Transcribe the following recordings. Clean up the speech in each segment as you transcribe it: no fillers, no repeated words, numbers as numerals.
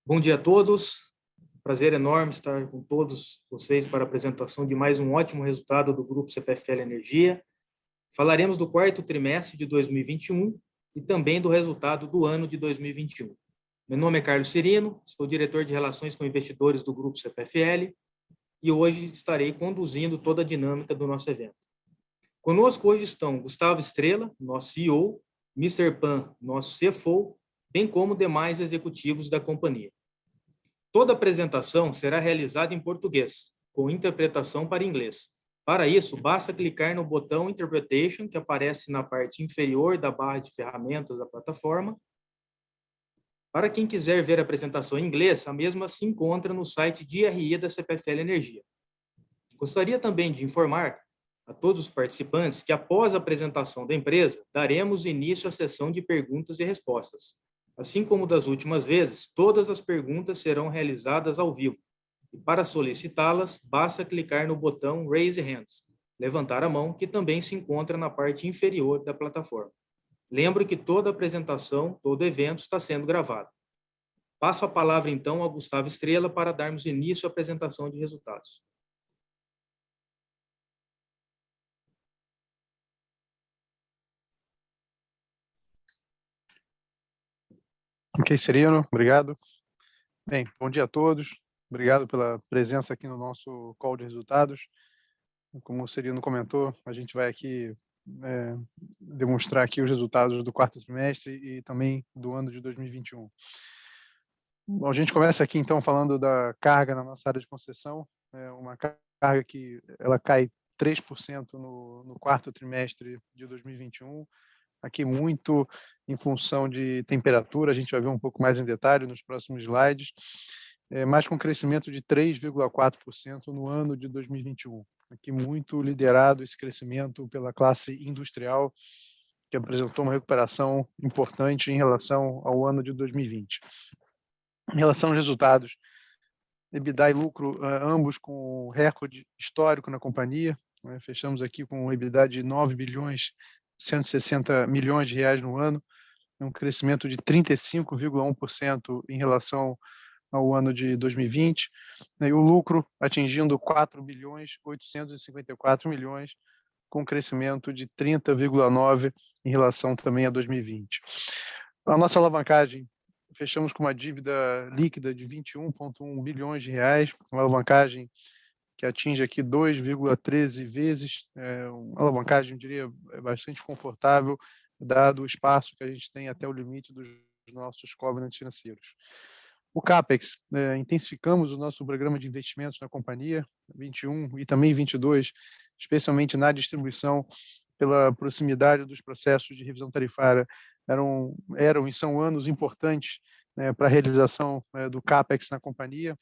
Bom dia a todos. Prazer enorme estar com todos vocês para a apresentação de mais um ótimo resultado do Grupo CPFL Energia. Falaremos do quarto trimestre de 2021 e também do resultado do ano de 2021. Meu nome é Carlos Cirino, sou diretor de Relações com Investidores do Grupo CPFL e hoje estarei conduzindo toda a dinâmica do nosso evento. Conosco hoje estão Gustavo Estrella, nosso CEO, Mr. Pan, nosso CFO, bem como demais executivos da companhia. Toda a apresentação será realizada em português, com interpretação para inglês. Para isso, basta clicar no botão Interpretation, que aparece na parte inferior da barra de ferramentas da plataforma. Para quem quiser ver a apresentação em inglês, a mesma se encontra no site de RI da CPFL Energia. Gostaria também de informar a todos os participantes que, após a apresentação da empresa, daremos início à sessão de perguntas e respostas. Assim como das últimas vezes, todas as perguntas serão realizadas ao vivo. E para solicitá-las, basta clicar no botão Raise Hands, levantar a mão, que também se encontra na parte inferior da plataforma. Lembro que toda apresentação, todo evento está sendo gravado. Passo a palavra então ao Gustavo Estrella para darmos início à apresentação de resultados. Ok, Cirino, obrigado. Bem, bom dia a todos. Obrigado pela presença aqui no nosso call de resultados. Como o Cirino comentou, a gente vai aqui demonstrar aqui os resultados do quarto trimestre e também do ano de 2021. Bom, a gente começa aqui então falando da carga na nossa área de concessão, uma carga que ela cai 3% no quarto trimestre de 2021, aqui muito em função de temperatura, a gente vai ver um pouco mais em detalhe nos próximos slides, mas com crescimento de 3,4% no ano de 2021. Aqui muito liderado esse crescimento pela classe industrial, que apresentou uma recuperação importante em relação ao ano de 2020. Em relação aos resultados, EBITDA e lucro, ambos com recorde histórico na companhia, fechamos aqui com um EBITDA de 9 bilhões 160 milhões de reais no ano, um crescimento de 35,1% em relação ao ano de 2020, e o lucro atingindo 4 bilhões 854 milhões, com um crescimento de 30,9% em relação também a 2020. A nossa alavancagem, fechamos com uma dívida líquida de 21,1 bilhões de reais, uma alavancagem que atinge aqui 2,13 vezes, uma alavancagem, eu diria, bastante confortável, dado o espaço que a gente tem até o limite dos nossos covenants financeiros. O CAPEX, intensificamos o nosso programa de investimentos na companhia, 21 e também 22, especialmente na distribuição, pela proximidade dos processos de revisão tarifária, eram e são anos importantes para a realização do CAPEX na companhia.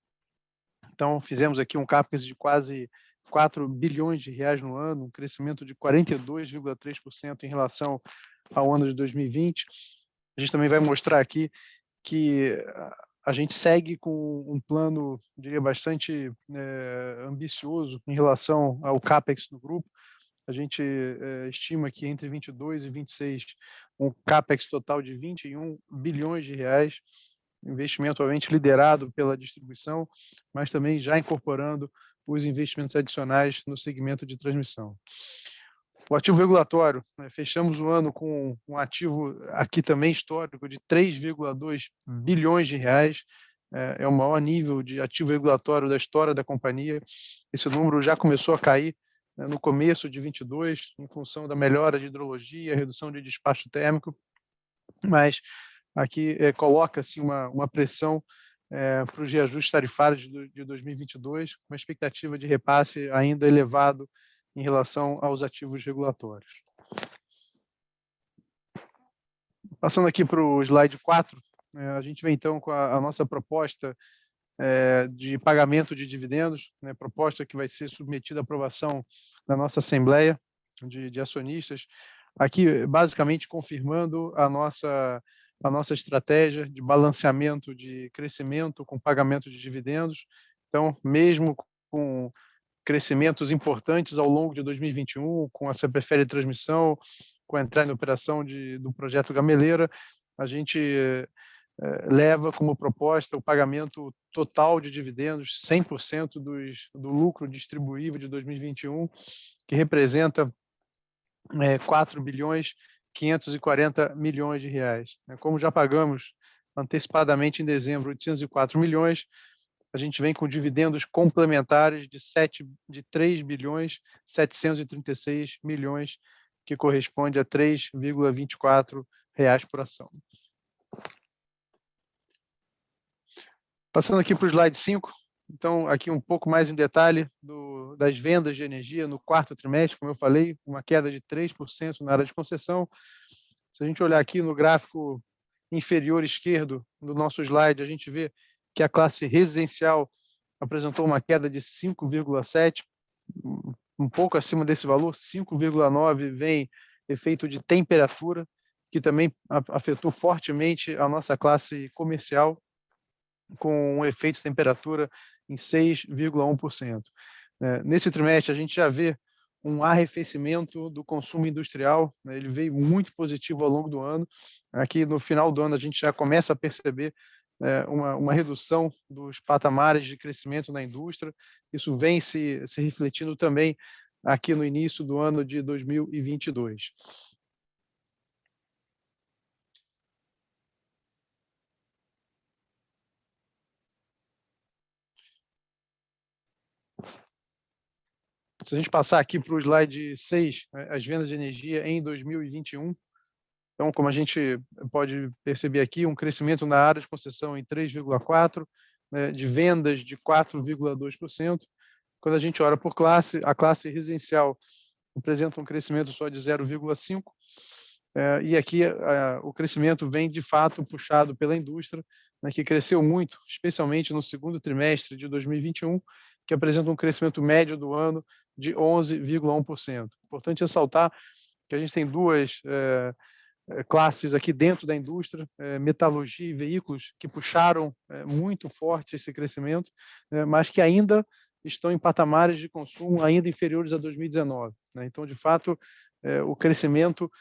Então, fizemos aqui um CAPEX de quase 4 bilhões de reais no ano, um crescimento de 42,3% em relação ao ano de 2020. A gente também vai mostrar aqui que a gente segue com um plano, diria, bastante ambicioso em relação ao CAPEX do grupo. A gente estima que entre 22 e 26 um CAPEX total de 21 bilhões de reais, investimento obviamente liderado pela distribuição, mas também já incorporando os investimentos adicionais no segmento de transmissão. O ativo regulatório, fechamos o ano com um ativo aqui também histórico de 3,2 bilhões de reais, é o maior nível de ativo regulatório da história da companhia. Esse número já começou a cair no começo de 22, em função da melhora de hidrologia, redução de despacho térmico, mas aqui coloca-se uma pressão para os reajustes tarifários de 2022, com uma expectativa de repasse ainda elevado em relação aos ativos regulatórios. Passando aqui para o slide 4, a gente vem então com a nossa proposta de pagamento de dividendos, proposta que vai ser submetida à aprovação na nossa Assembleia de Acionistas, aqui basicamente confirmando a nossa estratégia de balanceamento de crescimento com pagamento de dividendos. Então, mesmo com crescimentos importantes ao longo de 2021, com a CPFL Transmissão, com a entrada em operação do projeto Gameleira, a gente leva como proposta o pagamento total de dividendos, 100% do lucro distribuível de 2021, que representa 4 bilhões 540 milhões de reais. Como já pagamos antecipadamente em dezembro 804 milhões, a gente vem com dividendos complementares de 3 bilhões 736 milhões, que corresponde a 3,24 reais por ação. Passando aqui para o slide 5, então aqui um pouco mais em detalhe das vendas de energia no quarto trimestre, como eu falei, uma queda de 3% na área de concessão. Se a gente olhar aqui no gráfico inferior esquerdo do nosso slide, a gente vê que a classe residencial apresentou uma queda de 5,7%, um pouco acima desse valor, 5,9% vem efeito de temperatura, que também afetou fortemente a nossa classe comercial, com um efeito de temperatura em 6,1%. Nesse trimestre, a gente já vê um arrefecimento do consumo industrial, ele veio muito positivo ao longo do ano. Aqui, no final do ano, a gente já começa a perceber uma redução dos patamares de crescimento na indústria. Isso vem se refletindo também aqui no início do ano de 2022. Se a gente passar aqui para o slide 6, as vendas de energia em 2021, então, como a gente pode perceber aqui, um crescimento na área de concessão em 3,4%, de vendas de 4,2%. Quando a gente olha por classe, a classe residencial apresenta um crescimento só de 0,5%, e aqui o crescimento vem, de fato, puxado pela indústria, que cresceu muito, especialmente no segundo trimestre de 2021, que apresenta um crescimento médio do ano de 11,1%. Importante ressaltar que a gente tem duas classes aqui dentro da indústria, metalurgia e veículos, que puxaram muito forte esse crescimento, mas que ainda estão em patamares de consumo ainda inferiores a 2019. Então, de fato, o crescimento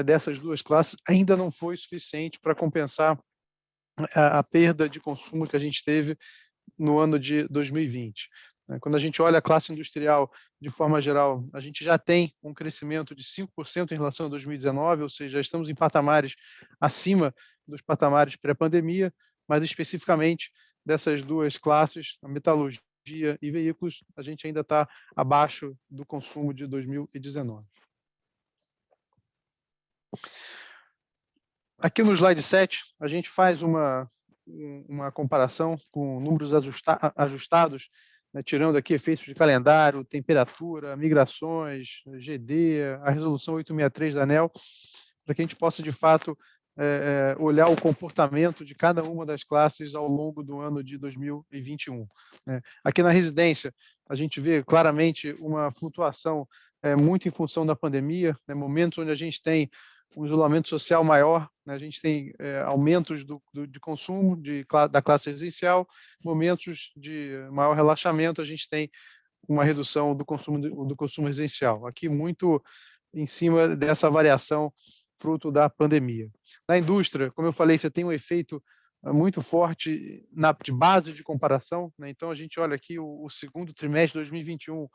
dessas duas classes ainda não foi suficiente para compensar a perda de consumo que a gente teve no ano de 2020. Quando a gente olha a classe industrial, de forma geral, a gente já tem um crescimento de 5% em relação a 2019, ou seja, já estamos em patamares acima dos patamares pré-pandemia, mas especificamente dessas duas classes, a metalurgia e veículos, a gente ainda está abaixo do consumo de 2019. Aqui no slide 7, a gente faz uma comparação com números ajustados, tirando aqui efeitos de calendário, temperatura, migrações, GD, a resolução 863 da ANEEL, para que a gente possa, de fato, olhar o comportamento de cada uma das classes ao longo do ano de 2021. Aqui na residência, a gente vê claramente uma flutuação muito em função da pandemia, momentos onde a gente tem um isolamento social maior, a gente tem aumentos de consumo da classe residencial, momentos de maior relaxamento, a gente tem uma redução do consumo residencial. Aqui muito em cima dessa variação fruto da pandemia. Na indústria, como eu falei, você tem um efeito muito forte de base de comparação, então a gente olha aqui o segundo trimestre de 2021,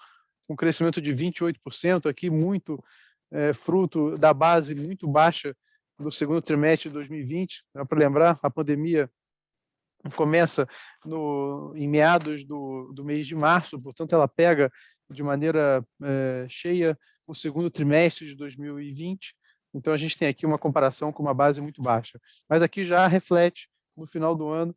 com crescimento de 28%, aqui muito fruto da base muito baixa do segundo trimestre de 2020. Para lembrar, a pandemia começa em meados do mês de março, portanto, ela pega de maneira cheia o segundo trimestre de 2020. Então, a gente tem aqui uma comparação com uma base muito baixa. Mas aqui já reflete, no final do ano,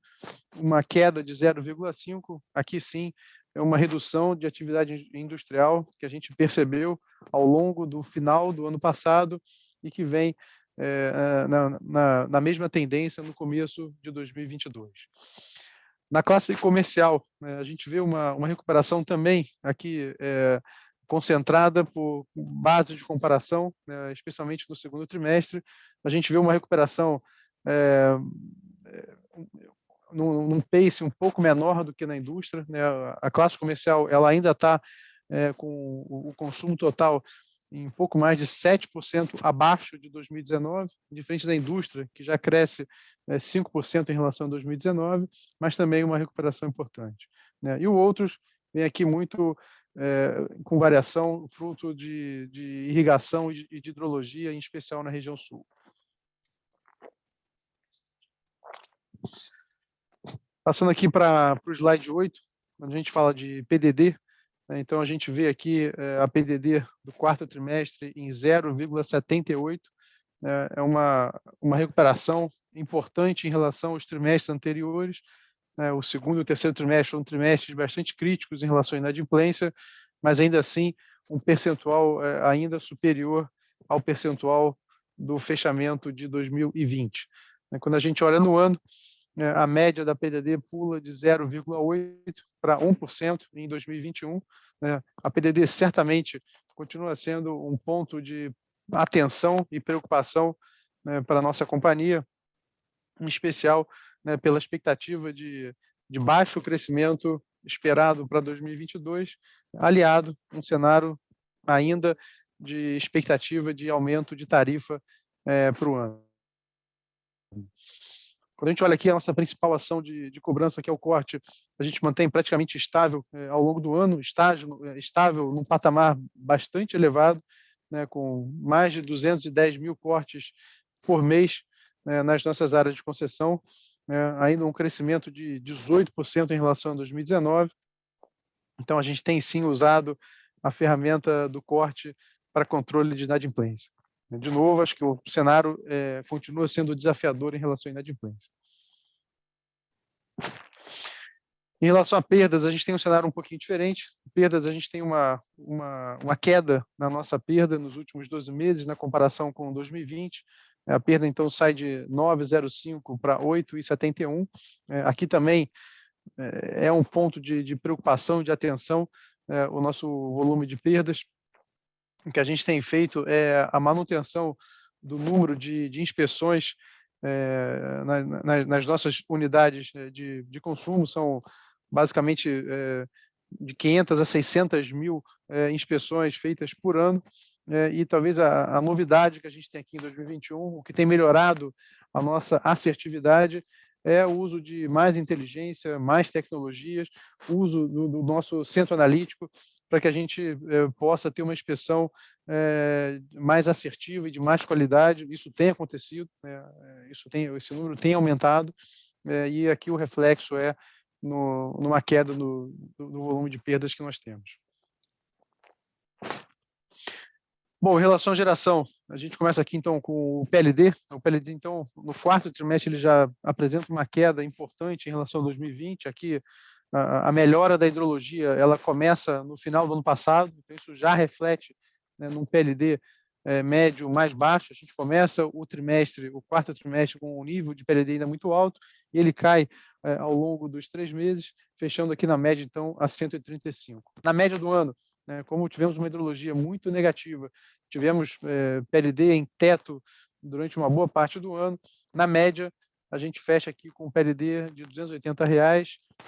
uma queda de 0,5%. Aqui, sim, é uma redução de atividade industrial que a gente percebeu ao longo do final do ano passado e que vem na mesma tendência no começo de 2022. Na classe comercial, a gente vê uma recuperação também aqui concentrada por bases de comparação, especialmente no segundo trimestre. A gente vê uma recuperação num pace um pouco menor do que na indústria. A classe comercial ela ainda está com o consumo total em pouco mais de 7% abaixo de 2019, diferente da indústria, que já cresce 5% em relação a 2019, mas também uma recuperação importante, né? E o outros vem aqui muito com variação, fruto de irrigação e de hidrologia, em especial na região sul. Passando aqui para o slide 8, quando a gente fala de PDD, né, então a gente vê aqui a PDD do quarto trimestre em 0,78, é uma recuperação importante em relação aos trimestres anteriores, né? O segundo e o terceiro trimestre foram trimestres bastante críticos em relação à inadimplência, mas ainda assim um percentual ainda superior ao percentual do fechamento de 2020. Quando a gente olha no ano, a média da PDD pula de 0,8% para 1% em 2021. A PDD certamente continua sendo um ponto de atenção e preocupação, né, para a nossa companhia, em especial, né, pela expectativa de baixo crescimento esperado para 2022, aliado a um cenário ainda de expectativa de aumento de tarifa para o ano. Quando a gente olha aqui a nossa principal ação de cobrança, que é o corte, a gente mantém praticamente estável ao longo do ano, estável num patamar bastante elevado, né, com mais de 210 mil cortes por mês nas nossas áreas de concessão, ainda um crescimento de 18% em relação a 2019. Então, a gente tem sim usado a ferramenta do corte para controle de inadimplência. De novo, acho que o cenário continua sendo desafiador em relação à inadimplência. Em relação a perdas, a gente tem um cenário um pouquinho diferente. Perdas, a gente tem uma queda na nossa perda nos últimos 12 meses, na comparação com 2020. A perda, então, sai de 9,05 para 8,71. Aqui também é um ponto de preocupação, de atenção, o nosso volume de perdas. O que a gente tem feito é a manutenção do número de inspeções nas nossas unidades de consumo. São basicamente de 500 a 600 mil inspeções feitas por ano, e talvez a novidade que a gente tem aqui em 2021, o que tem melhorado a nossa assertividade, é o uso de mais inteligência, mais tecnologias, o uso do nosso centro analítico, para que a gente possa ter uma inspeção mais assertiva e de mais qualidade. Isso tem acontecido, esse número tem aumentado, e aqui o reflexo é numa queda do volume de perdas que nós temos. Bom, em relação à geração, a gente começa aqui então com o PLD. O PLD, então, no quarto trimestre, ele já apresenta uma queda importante em relação a 2020. Aqui, a melhora da hidrologia, ela começa no final do ano passado, então isso já reflete, né, num PLD médio mais baixo. A gente começa o quarto trimestre, com um nível de PLD ainda muito alto, e ele cai ao longo dos 3 meses, fechando aqui na média, então, a 135. Na média do ano, né, como tivemos uma hidrologia muito negativa, tivemos PLD em teto durante uma boa parte do ano, na média, a gente fecha aqui com um PLD de R$ 280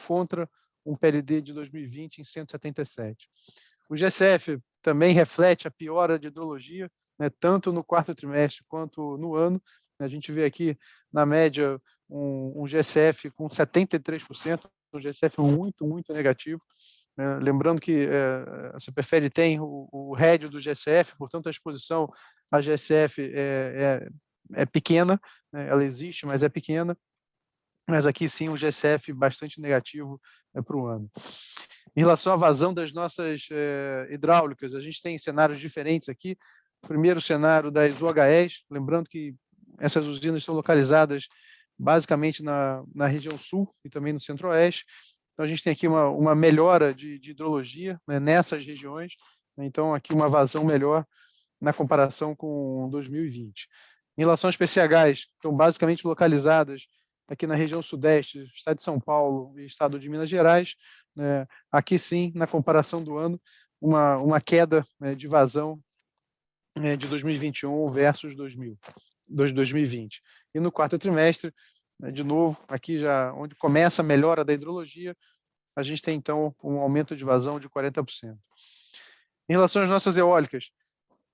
contra um PLD de 2020 em 177. O GSF também reflete a piora de hidrologia, né, tanto no quarto trimestre quanto no ano. A gente vê aqui, na média, um GSF com 73%, um GSF muito, muito negativo. Lembrando que a CPFL tem o RED do GSF, portanto, a exposição a GSF é pequena, né? Ela existe, mas é pequena. Mas aqui sim o GSF bastante negativo para o ano. Em relação à vazão das nossas hidráulicas, a gente tem cenários diferentes aqui. O primeiro cenário das UHEs, lembrando que essas usinas estão localizadas basicamente na região sul e também no centro-oeste. Então, a gente tem aqui uma melhora de hidrologia, né, nessas regiões. Então, aqui uma vazão melhor na comparação com 2020. Em relação às PCHs, estão basicamente localizadas aqui na região sudeste, estado de São Paulo e estado de Minas Gerais. Aqui sim, na comparação do ano, uma queda de vazão de 2021 versus 2020. E no quarto trimestre, de novo, aqui já onde começa a melhora da hidrologia, a gente tem então um aumento de vazão de 40%. Em relação às nossas eólicas,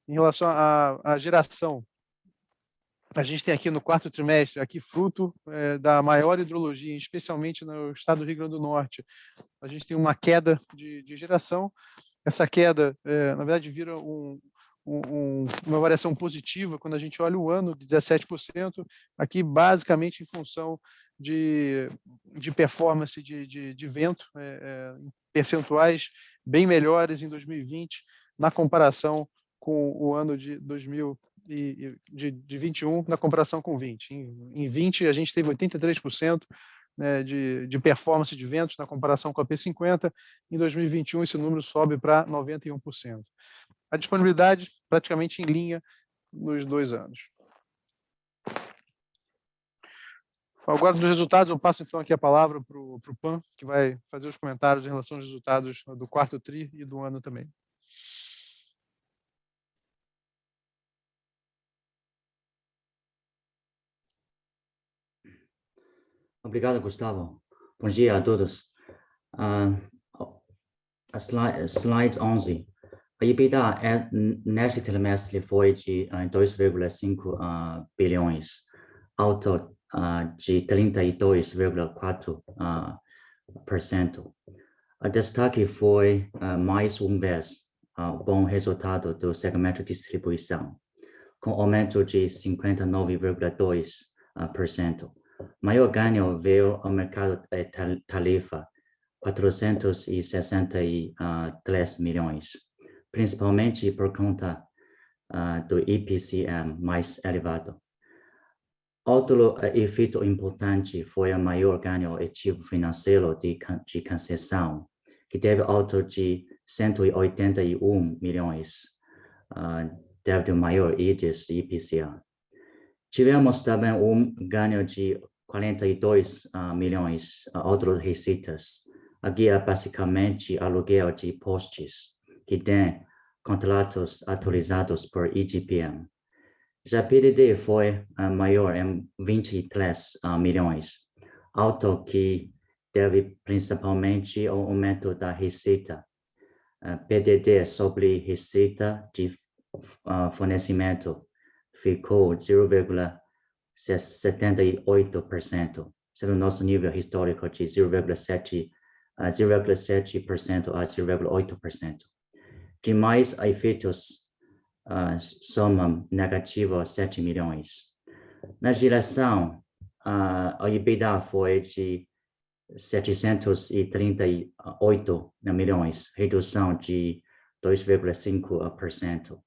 Em relação à geração, a gente tem aqui no quarto trimestre, aqui fruto da maior hidrologia, especialmente no estado do Rio Grande do Norte. A gente tem uma queda de geração. Essa queda, na verdade, vira uma variação positiva quando a gente olha o ano de 17%, aqui basicamente em função de performance de vento, percentuais bem melhores em 2020 na comparação com o ano de 2021 na comparação com 20. Em 20 a gente teve 83%, né, de performance de ventos na comparação com a P50. Em 2021 esse número sobe para 91%. A disponibilidade praticamente em linha nos 2 anos. Agora, dos resultados, eu passo então aqui a palavra para o Pan, que vai fazer os comentários em relação aos resultados do quarto TRI e do ano também. Obrigado, Gustavo. Bom dia a todos. Slide 11. A EBITDA nesse trimestre foi de 2,5 bilhões, alto de 32,4%. O destaque foi, mais uma vez, o bom resultado do segmento de distribuição, com aumento de 59,2%. Maior ganho veio ao mercado de tarifa, 463 milhões, principalmente por conta do IPCM mais elevado. Outro efeito importante foi o maior ganho ativo financeiro de concessão, que teve alto de 181 milhões, devido ao maior índice IPCA. Tivemos também ganho de 42 milhões outras receitas. Aqui é basicamente aluguel de postes, que tem contratos atualizados por IGPM. Já PDD foi maior em 23 milhões, alto que deve principalmente ao aumento da receita. PDD sobre receita de fornecimento ficou 0,78%, sendo nosso nível histórico de 0,7% a 0,8%. Demais efeitos somam negativo 7 milhões. Na geração, a EBITDA foi de 738 milhões, redução de 2,5%.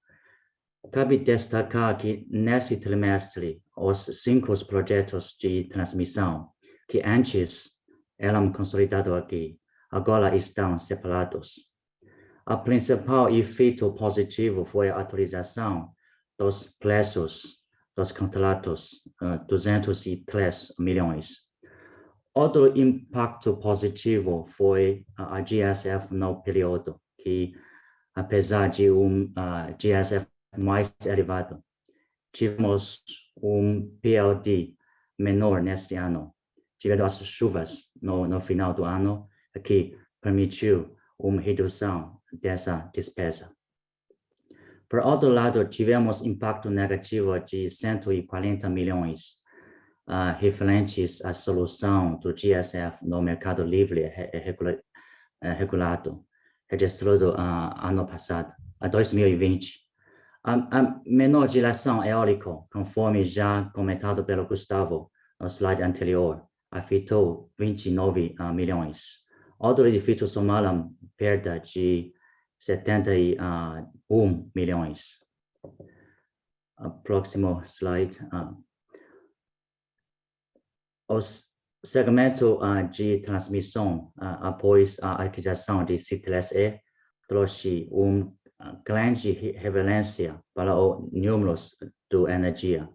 Cabe destacar que, nesse trimestre, os 5 projetos de transmissão, que antes eram consolidados aqui, agora estão separados. O principal efeito positivo foi a atualização dos preços dos contratos, 203 milhões. Outro impacto positivo foi a GSF no período, que, apesar de GSF mais elevado, tivemos PLD menor neste ano, devido às chuvas no final do ano, que permitiu uma redução dessa despesa. Por outro lado, tivemos impacto negativo de 140 milhões, referentes à solução do GSF no mercado livre regulado, registrado ano passado, 2020. A menor geração eólica, conforme já comentado pelo Gustavo no slide anterior, afetou 29 milhões. Outros efeitos somaram perda de 71 milhões. Próximo slide. O segmento de transmissão, após a aquisição de C3E, trouxe grande relevância para os números da energia.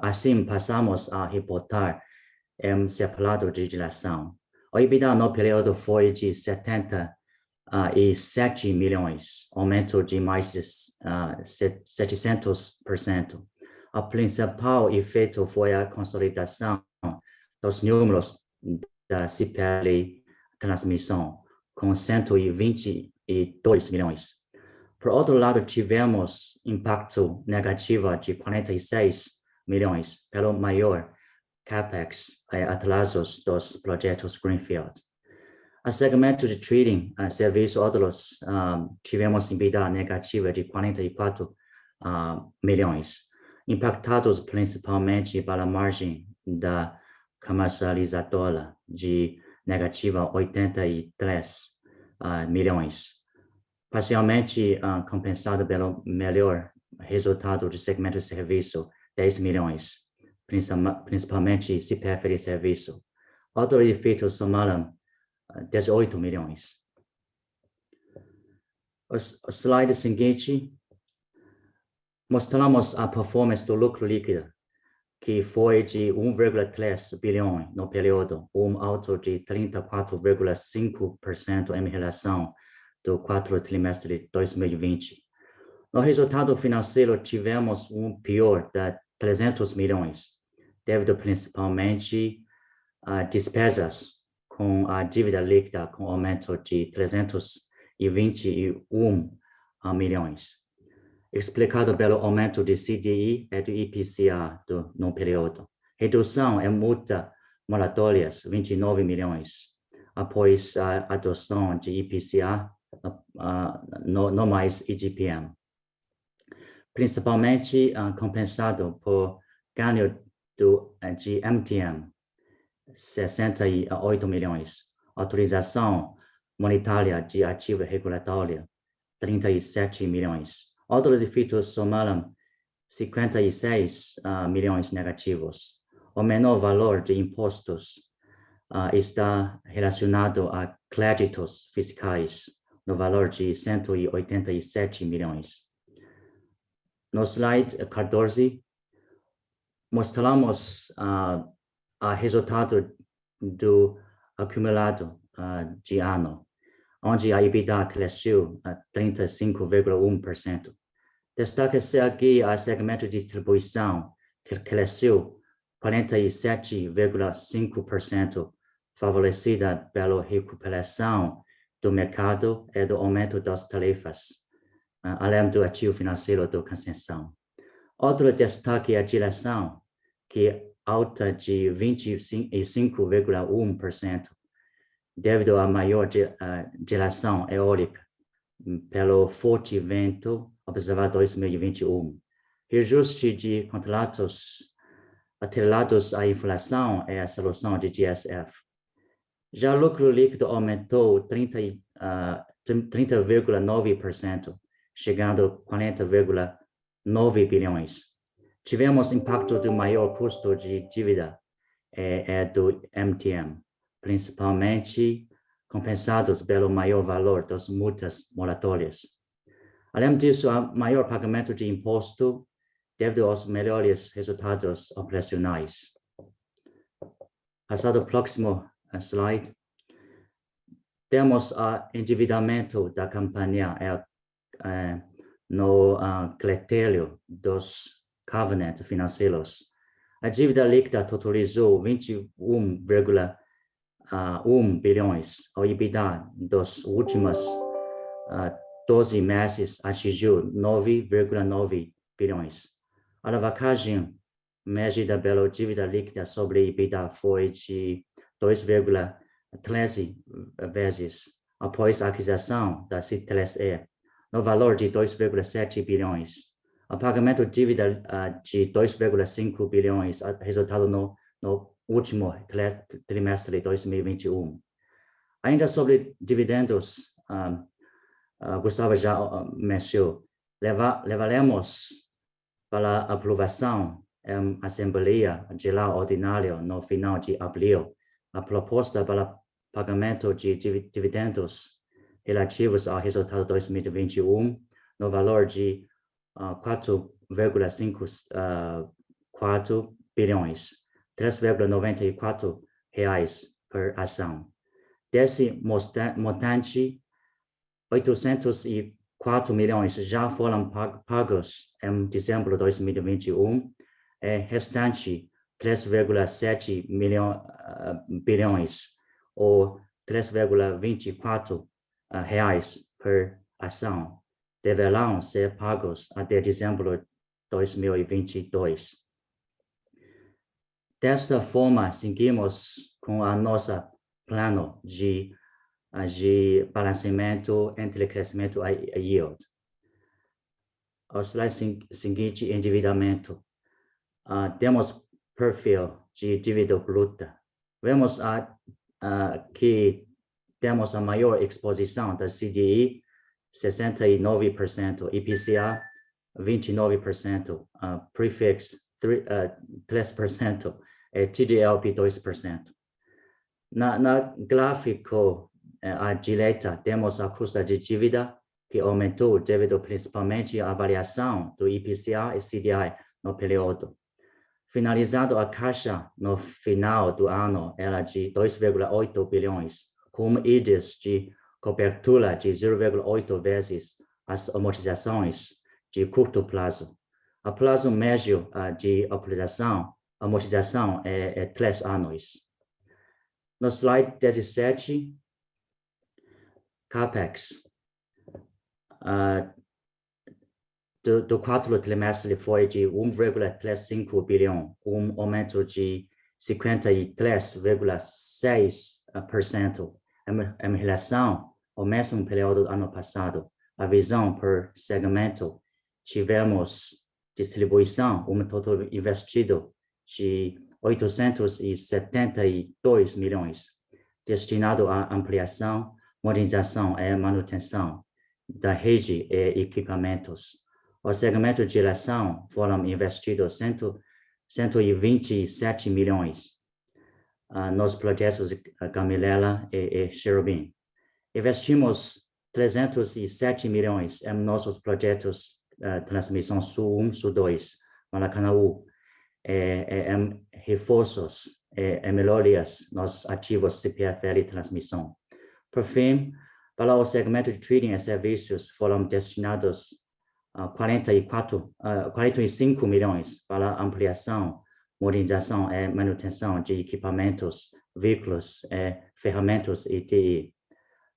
Assim, passamos a reportar em separado de geração. O EBITDA no período foi de 77 milhões, aumento de mais de 700%. O principal efeito foi a consolidação dos números da CPL Transmissão, com 122 milhões. Por outro lado, tivemos impacto negativo de 46 milhões pelo maior CAPEX e atrasos dos projetos Greenfield. A segmento de trading, serviço outros, tivemos EBITDA negativa de 44 milhões, impactados principalmente pela margem da comercializadora de negativa 83 milhões, parcialmente compensado pelo melhor resultado do segmento de serviço, 10 milhões, principalmente CPF de serviço. Outros efeitos somaram 18 milhões. O slide seguinte, mostramos a performance do lucro líquido, que foi de 1,3 bilhão no período, alto de 34,5% em relação do quarto trimestre de 2020. No resultado financeiro, tivemos pior de 300 milhões, devido principalmente a despesas com a dívida líquida com aumento de 321 milhões, explicado pelo aumento de CDI e do IPCA no período. Redução em multa moratórias, 29 milhões, após a adoção de IPCA, não mais IGPM. Principalmente compensado por ganho de MTM, 68 milhões, autorização monetária de ativo regulatório, 37 milhões. Outros efeitos somaram 56 milhões negativos. O menor valor de impostos está relacionado a créditos fiscais, no valor de 187 milhões. No slide 14, mostramos o resultado do acumulado de ano, onde a EBITDA cresceu a 35,1%. Destaca-se aqui o segmento de distribuição, que cresceu 47,5%, favorecida pela recuperação do mercado e do aumento das tarifas, além do ativo financeiro da concessão. Outro destaque é a geração, que alta de 25,1%, devido à maior geração eólica, pelo forte vento observado em 2021. Reajuste de contratos atrelados à inflação é a solução de GSF. Já o lucro líquido aumentou 30,9%, chegando a 40,9 bilhões. Tivemos impacto do maior custo de dívida do MTM, principalmente compensados pelo maior valor das multas moratórias. Além disso, há maior pagamento de imposto devido aos melhores resultados operacionais. Passado ao próximo slide. Temos o endividamento da companhia no critério dos covenants financeiros. A dívida líquida totalizou 21,1 bilhões. O EBITDA dos últimos 12 meses atingiu 9,9 bilhões. A alavancagem medida pela dívida líquida sobre EBITDA foi de 2,13 vezes após a aquisição da C3E, no valor de 2,7 bilhões. O pagamento de dívida de 2,5 bilhões, resultado no último trimestre de 2021. Ainda sobre dividendos, Gustavo já mencionou, levaremos para aprovação em Assembleia Geral Ordinária no final de abril a proposta para pagamento de dividendos relativos ao resultado de 2021 no valor de 4,54 bilhões, 3,94 reais por ação. Desse montante, 804 milhões já foram pagos em dezembro de 2021 e restante 3,7 bilhões ou 3,24 reais por ação deverão ser pagos até dezembro de 2022. Desta forma, seguimos com a nossa plano de balanceamento entre crescimento e yield. O slide seguinte, endividamento. Temos perfil de dívida bruta. Vemos que temos a maior exposição da CDI, 69%, IPCA, 29%, Prefix, 3%, e TJLP, 2%. Na gráfico à direita, temos a custa de dívida, que aumentou devido principalmente à variação do IPCA e CDI no período. Finalizado a caixa no final do ano era de 2,8 bilhões, com índice de cobertura de 0,8 vezes as amortizações de curto prazo. A prazo médio de amortização é 3 anos. No slide 17, CAPEX. Do quarto trimestre foi de 1,35 bilhão, aumento de 53,6% em relação ao mesmo período do ano passado. A visão por segmento, tivemos distribuição, total investido de 872 milhões, destinado à ampliação, modernização e manutenção da rede e equipamentos. O segmento de geração foram investidos 127 milhões nos projetos Gamilella e Cherubim. Investimos 307 milhões em nossos projetos Transmissão Sul 1, Sul 2, Maracanaú, em reforços e melhorias nos ativos CPFL e transmissão. Por fim, para o segmento de trading e serviços, foram destinados 45 milhões para ampliação, modernização e manutenção de equipamentos, veículos e ferramentas e TI.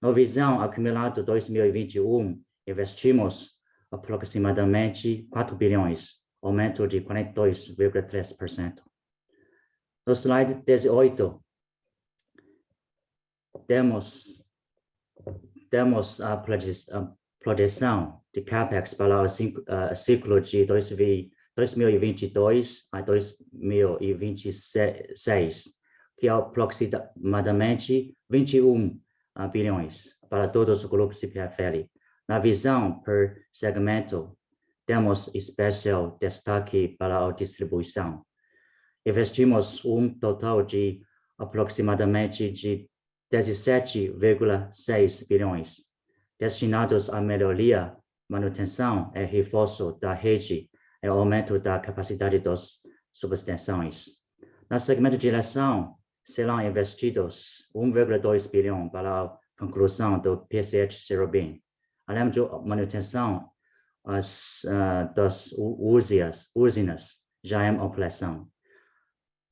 Na visão acumulada 2021, investimos aproximadamente 4 bilhões, aumento de 42,3%. No slide 18, temos a projeção de CAPEX para o ciclo de 2022 a 2026, que é aproximadamente 21 bilhões para todos os grupos CPFL. Na visão por segmento, temos especial destaque para a distribuição. Investimos total de aproximadamente de 17,6 bilhões, destinados à melhoria, manutenção e reforço da rede e aumento da capacidade das subestações. No segmento de geração, serão investidos 1,2 bilhão para a conclusão do PCH Cherubim, além de manutenção das usinas já em operação.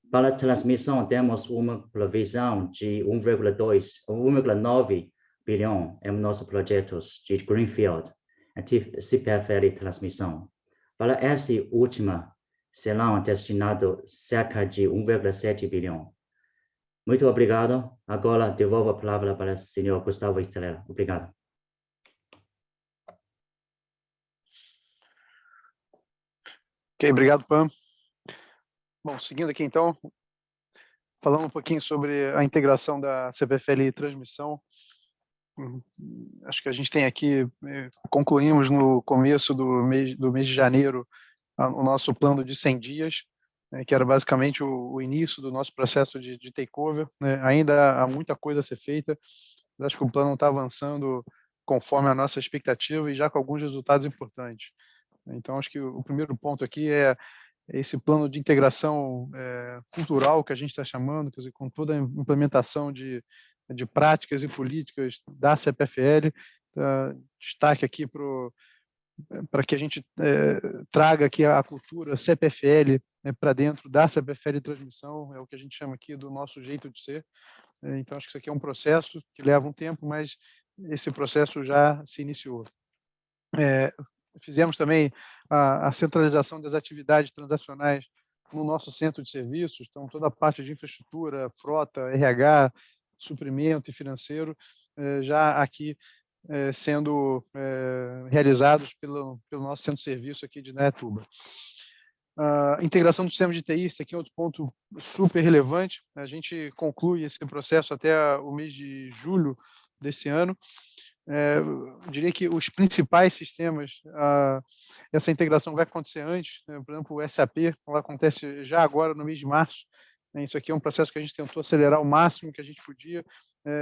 Para a transmissão, temos uma previsão de 1,9 bilhão em nossos projetos de Greenfield e CPFL transmissão. Para essa última, serão destinados cerca de 1,7 bilhão. Muito obrigado. Agora devolvo a palavra para o senhor Gustavo Estrela. Obrigado. Ok, obrigado, Pam. Bom, seguindo aqui então, falando um pouquinho sobre a integração da CPFL e transmissão. Acho que a gente tem aqui, concluímos no começo do mês de janeiro o nosso plano de 100 dias, que era basicamente o início do nosso processo de takeover. Ainda há muita coisa a ser feita, mas acho que o plano está avançando conforme a nossa expectativa e já com alguns resultados importantes. Então, acho que o primeiro ponto aqui é esse plano de integração cultural que a gente está chamando, quer dizer, com toda a implementação de práticas e políticas da CPFL, destaque aqui para que a gente traga aqui a cultura CPFL para dentro da CPFL Transmissão, é o que a gente chama aqui do nosso jeito de ser. Então, acho que isso aqui é um processo que leva um tempo, mas esse processo já se iniciou. Fizemos também a centralização das atividades transacionais no nosso centro de serviços, então toda a parte de infraestrutura, frota, RH, suprimento e financeiro, já aqui sendo realizados pelo nosso centro de serviço aqui de Indaiatuba. A integração do sistema de TI, esse aqui é outro ponto super relevante. A gente conclui esse processo até o mês de julho desse ano. Eu diria que os principais sistemas, essa integração vai acontecer antes, né? Por exemplo, o SAP, ela acontece já agora no mês de março. Isso aqui é um processo que a gente tentou acelerar o máximo que a gente podia.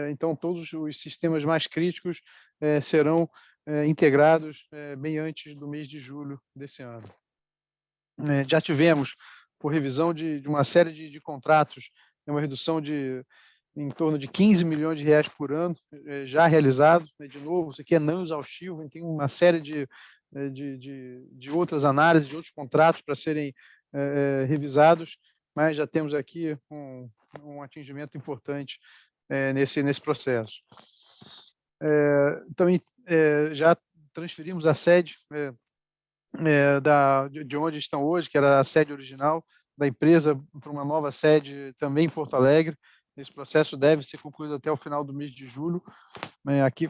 Então, todos os sistemas mais críticos serão integrados bem antes do mês de julho desse ano. Já tivemos, por revisão de uma série de contratos, uma redução de em torno de 15 milhões de reais por ano, já realizado. De novo, isso aqui é não exaustivo, tem uma série de outras análises, de outros contratos para serem revisados, mas já temos aqui um atingimento importante nesse processo. Também já transferimos a sede de onde estão hoje, que era a sede original da empresa, para uma nova sede também em Porto Alegre. Esse processo deve ser concluído até o final do mês de julho, aqui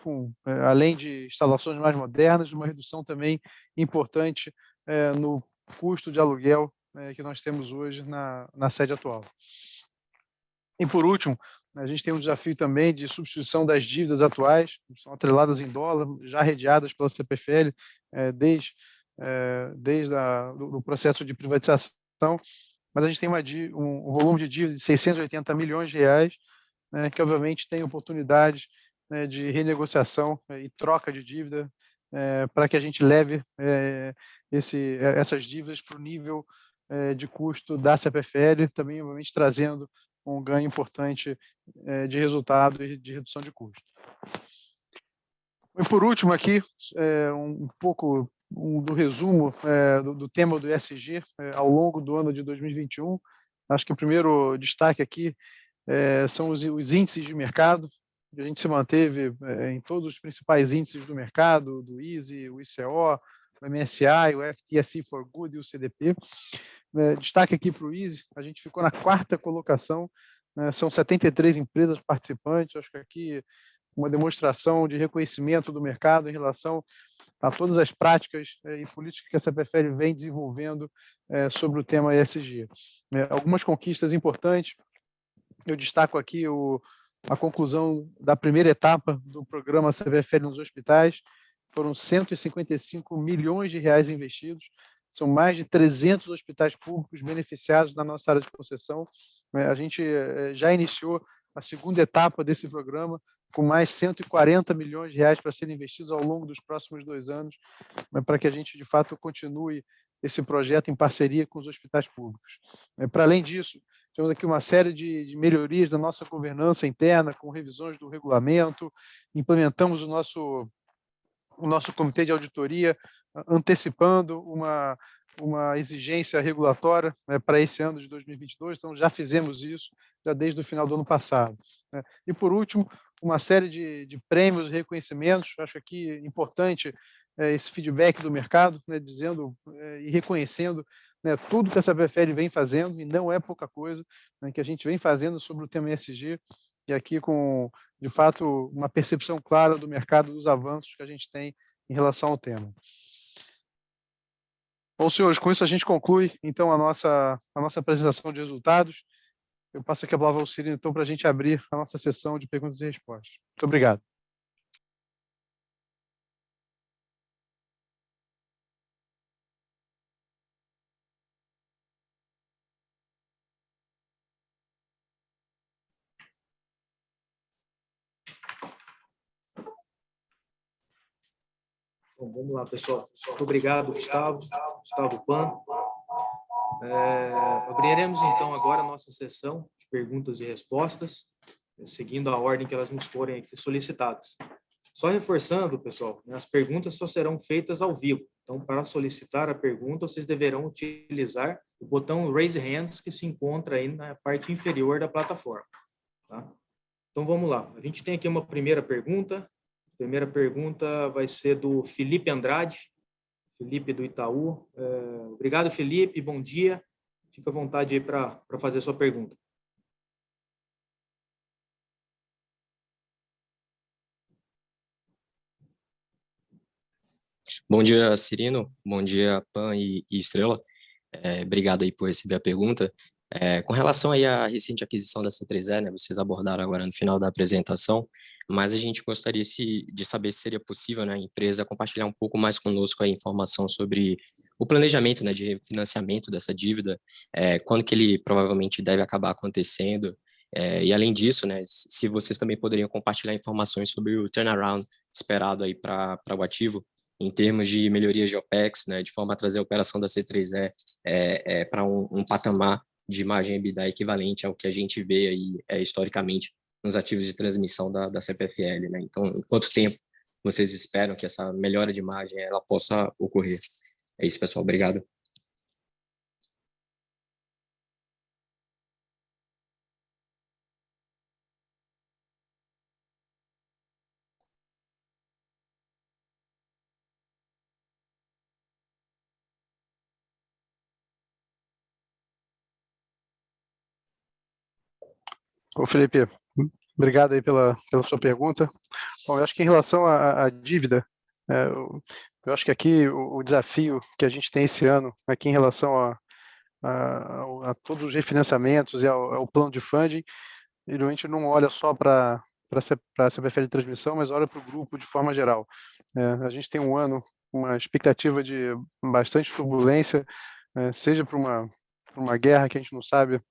além de instalações mais modernas, uma redução também importante no custo de aluguel que nós temos hoje na sede atual. E, por último, a gente tem um desafio também de substituição das dívidas atuais, que são atreladas em dólar, já redeadas pela CPFL desde o processo de privatização, mas a gente tem um volume de dívida de 680 milhões de reais, que obviamente tem oportunidades de renegociação e troca de dívida para que a gente leve essas dívidas para o nível de custo da CPFL, também obviamente trazendo um ganho importante de resultado e de redução de custo. E por último aqui, um pouco do resumo do tema do ESG ao longo do ano de 2021. Acho que o primeiro destaque aqui são os índices de mercado. A gente se manteve em todos os principais índices do mercado, do ISE, o ICO, o MSCI, o FTSE4Good e o CDP. Destaque aqui para o ISE, a gente ficou na 4ª colocação, são 73 empresas participantes. Acho que aqui uma demonstração de reconhecimento do mercado em relação a todas as práticas e políticas que a CPFL vem desenvolvendo sobre o tema ESG. Algumas conquistas importantes, eu destaco aqui a conclusão da primeira etapa do programa CPFL nos hospitais. Foram 155 milhões de reais investidos, são mais de 300 hospitais públicos beneficiados na nossa área de concessão. A gente já iniciou a segunda etapa desse programa, com mais 140 milhões de reais para serem investidos ao longo dos próximos 2 anos, para que a gente, de fato, continue esse projeto em parceria com os hospitais públicos. Para além disso, temos aqui uma série de melhorias da nossa governança interna, com revisões do regulamento, implementamos o nosso comitê de auditoria, antecipando uma exigência regulatória para esse ano de 2022, então já fizemos isso já desde o final do ano passado. E, por último, uma série de prêmios e reconhecimentos. Acho aqui importante esse feedback do mercado, dizendo e reconhecendo tudo que a CPFL vem fazendo, e não é pouca coisa, que a gente vem fazendo sobre o tema ESG, e aqui com, de fato, uma percepção clara do mercado, dos avanços que a gente tem em relação ao tema. Bom, senhores, com isso a gente conclui, então, a nossa apresentação de resultados. Eu passo aqui a palavra ao Ciro, então, para a gente abrir a nossa sessão de perguntas e respostas. Muito obrigado. Bom, vamos lá, pessoal. Muito obrigado, Gustavo Pan. Abriremos, então, agora a nossa sessão de perguntas e respostas, seguindo a ordem que elas nos forem aqui solicitadas. Só reforçando, pessoal, as perguntas só serão feitas ao vivo. Então, para solicitar a pergunta, vocês deverão utilizar o botão Raise Hands, que se encontra aí na parte inferior da plataforma. Tá? Então, vamos lá. A gente tem aqui uma primeira pergunta A primeira pergunta vai ser do Felipe Andrade, Felipe do Itaú. Obrigado, Felipe, bom dia. Fica à vontade aí para fazer a sua pergunta. Bom dia, Cirino. Bom dia, Pan e Estrela. Obrigado aí por receber a pergunta. Com relação aí à recente aquisição da C3E, né, vocês abordaram agora no final da apresentação, mas a gente gostaria de saber se seria possível, né, a empresa compartilhar um pouco mais conosco a informação sobre o planejamento, né, de financiamento dessa dívida, quando que ele provavelmente deve acabar acontecendo, e além disso, né, se vocês também poderiam compartilhar informações sobre o turnaround esperado aí para o ativo, em termos de melhorias de OPEX, né, de forma a trazer a operação da C3E para um patamar de margem EBITDA equivalente ao que a gente vê aí historicamente nos ativos de transmissão da CPFL, né? Então, em quanto tempo vocês esperam que essa melhora de margem ela possa ocorrer? É isso, pessoal. Obrigado. Ô, Felipe, obrigado aí pela sua pergunta. Bom, eu acho que em relação à dívida, eu acho que aqui o desafio que a gente tem esse ano, aqui em relação a todos os refinanciamentos e ao plano de funding, ele a gente não olha só para a CPFL de transmissão, mas olha para o grupo de forma geral. A gente tem um ano, uma expectativa de bastante turbulência, seja para uma guerra que a gente não sabe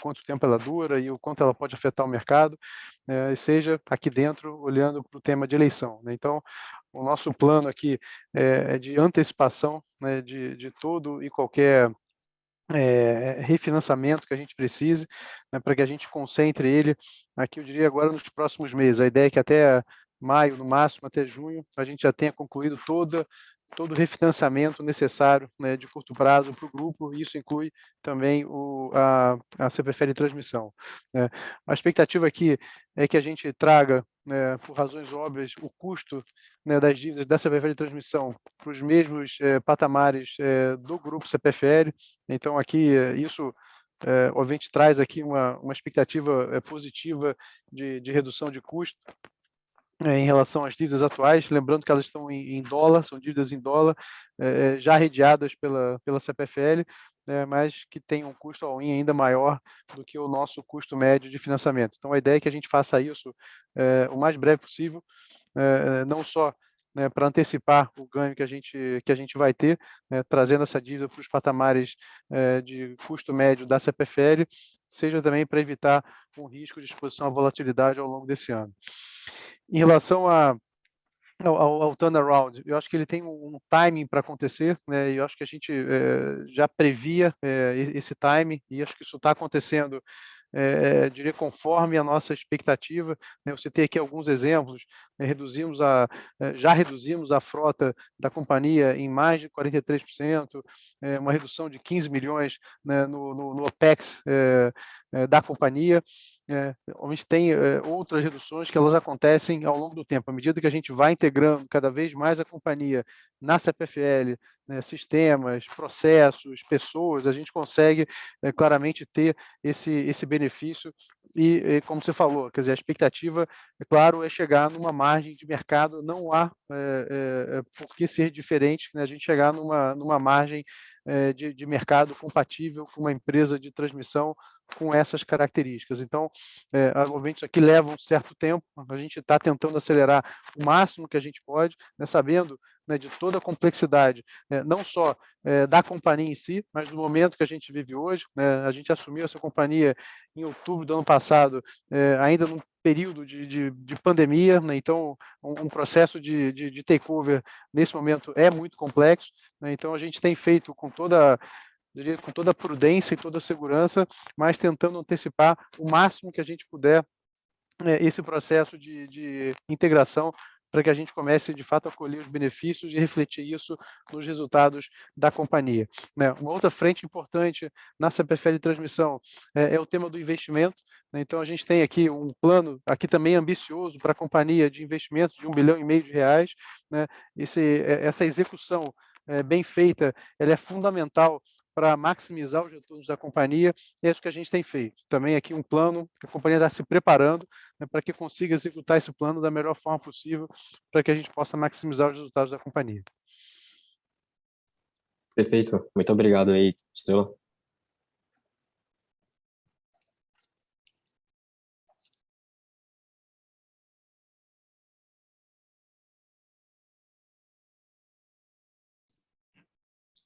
quanto tempo ela dura e o quanto ela pode afetar o mercado, e seja aqui dentro olhando para o tema de eleição, né? Então, o nosso plano aqui é de antecipação, né, de todo e qualquer refinanciamento que a gente precise, né, para que a gente concentre ele aqui, eu diria agora nos próximos meses. A ideia é que até maio, no máximo até junho, a gente já tenha concluído todo o refinanciamento necessário, né, de curto prazo para o grupo, e isso inclui também a CPFL de transmissão, né. A expectativa aqui é que a gente traga, né, por razões óbvias, o custo, né, das dívidas da CPFL de transmissão para os mesmos patamares do grupo CPFL. Então, aqui, isso, obviamente, traz aqui uma expectativa positiva de redução de custo em relação às dívidas atuais, lembrando que elas estão em dólar, são dívidas em dólar, já redeadas pela CPFL, mas que tem um custo all-in ainda maior do que o nosso custo médio de financiamento. Então, a ideia é que a gente faça isso o mais breve possível, não só, né, para antecipar o ganho que a gente vai ter, trazendo essa dívida para os patamares de custo médio da CPFL, seja também para evitar um risco de exposição à volatilidade ao longo desse ano. Em relação ao turnaround, eu acho que ele tem um timing para acontecer, né, e eu acho que a gente já previa esse timing, e acho que isso está acontecendo, diria, conforme a nossa expectativa, né. Eu citei aqui alguns exemplos, já reduzimos a frota da companhia em mais de 43%, uma redução de 15 milhões, né, no OPEX da companhia. A gente tem outras reduções que elas acontecem ao longo do tempo, à medida que a gente vai integrando cada vez mais a companhia na CPFL, né, sistemas, processos, pessoas, a gente consegue claramente ter esse benefício e, como você falou, quer dizer, a expectativa, é claro, é chegar numa margem de mercado, não há por que ser diferente, né, a gente chegar numa margem de mercado compatível com uma empresa de transmissão com essas características. Então, obviamente, isso aqui leva um certo tempo, a gente está tentando acelerar o máximo que a gente pode, né, sabendo, né, de toda a complexidade, não só da companhia em si, mas do momento que a gente vive hoje, né. A gente assumiu essa companhia em outubro do ano passado, ainda num período de pandemia, né, então um processo de takeover nesse momento é muito complexo, né, então a gente tem feito com toda a prudência e toda a segurança, mas tentando antecipar o máximo que a gente puder esse processo de integração, para que a gente comece, de fato, a colher os benefícios e refletir isso nos resultados da companhia, né. Uma outra frente importante na CPFL de transmissão é o tema do investimento, né? Então, a gente tem aqui um plano, aqui também ambicioso para a companhia de investimento de R$1,5 bilhão, né? Essa execução bem feita, ela é fundamental para maximizar os retornos da companhia, e é isso que a gente tem feito. Também aqui um plano, que a companhia está se preparando, né, para que consiga executar esse plano da melhor forma possível, para que a gente possa maximizar os resultados da companhia. Perfeito. Muito obrigado aí, Estrela.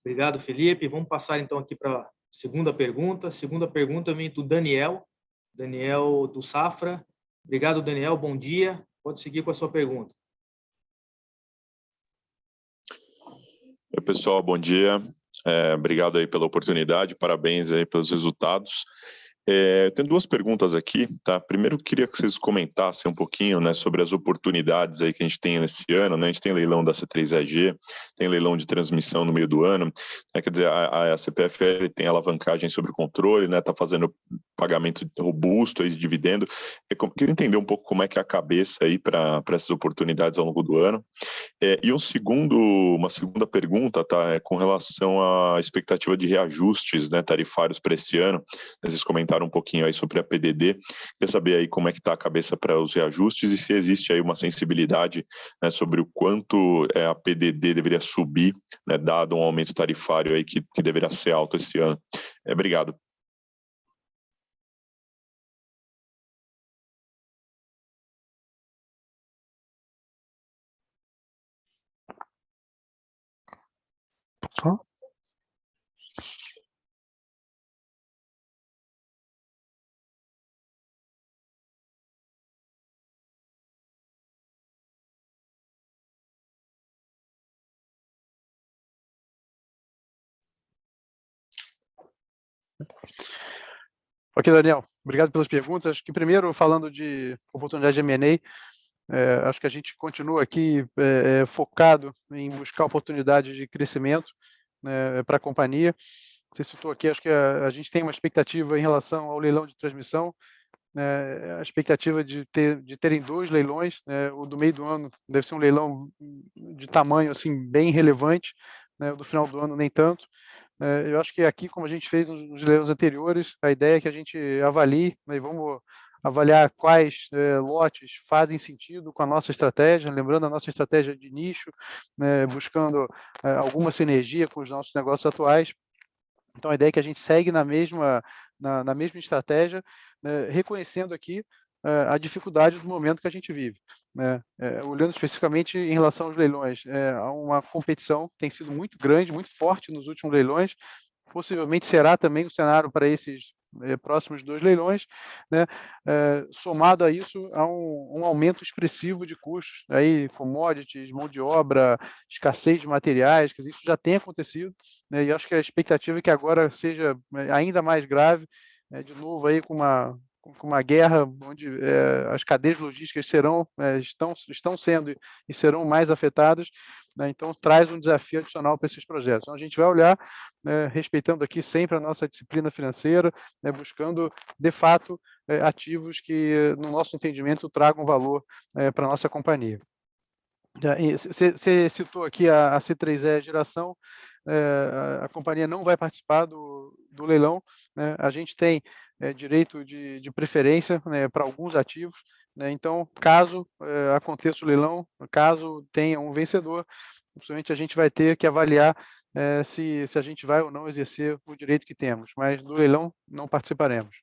Obrigado, Felipe. Vamos passar então aqui para a segunda pergunta. A segunda pergunta vem do Daniel do Safra. Obrigado, Daniel. Bom dia. Pode seguir com a sua pergunta. Oi, pessoal, bom dia. Obrigado aí pela oportunidade, parabéns aí pelos resultados. Tenho duas perguntas aqui, tá? Primeiro, queria que vocês comentassem um pouquinho, né, sobre as oportunidades aí que a gente tem nesse ano, né? A gente tem leilão da C3EG, tem leilão de transmissão no meio do ano, né? Quer dizer, a CPFL tem alavancagem sobre o controle, né? Está fazendo pagamento robusto aí de dividendo. Queria entender um pouco como é que é a cabeça aí para essas oportunidades ao longo do ano. E uma segunda pergunta, tá? É com relação à expectativa de reajustes, né, tarifários para esse ano. Vocês comentaram um pouquinho aí sobre a PDD. Queria saber aí como é que está a cabeça para os reajustes e se existe aí uma sensibilidade, né, sobre o quanto a PDD deveria subir, né, dado um aumento tarifário aí que deverá ser alto esse ano. Obrigado. Ok, Daniel, obrigado pelas perguntas. Acho que primeiro, falando de oportunidade de M&A, acho que a gente continua aqui focado em buscar oportunidades de crescimento, né, para a companhia. Você citou aqui, acho que a gente tem uma expectativa em relação ao leilão de transmissão, né, a expectativa de terem 2 leilões, né, o do meio do ano deve ser um leilão de tamanho assim bem relevante, né, o do final do ano nem tanto. Eu acho que aqui, como a gente fez nos leilões anteriores, a ideia é que a gente avalie, né, e vamos avaliar quais lotes fazem sentido com a nossa estratégia, lembrando a nossa estratégia de nicho, né, buscando alguma sinergia com os nossos negócios atuais. Então, a ideia é que a gente segue na mesma estratégia, né, reconhecendo aqui a dificuldade do momento que a gente vive, né? Olhando especificamente em relação aos leilões, há uma competição que tem sido muito grande, muito forte nos últimos leilões, possivelmente será também o cenário para esses próximos 2 leilões, né? Somado a isso, há um aumento expressivo de custos, aí commodities, mão de obra, escassez de materiais, que isso já tem acontecido, né? E acho que a expectativa é que agora seja ainda mais grave, de novo aí com uma guerra onde as cadeias logísticas estão sendo e serão mais afetadas, né? Então traz um desafio adicional para esses projetos. Então a gente vai olhar, respeitando aqui sempre a nossa disciplina financeira, né, buscando de fato ativos que, no nosso entendimento, tragam valor para a nossa companhia. Você citou aqui a C3E Geração, a companhia não vai participar do leilão, né? A gente tem direito de preferência, né, para alguns ativos, né? Então, caso aconteça o leilão, caso tenha um vencedor, principalmente a gente vai ter que avaliar se a gente vai ou não exercer o direito que temos, mas do leilão não participaremos.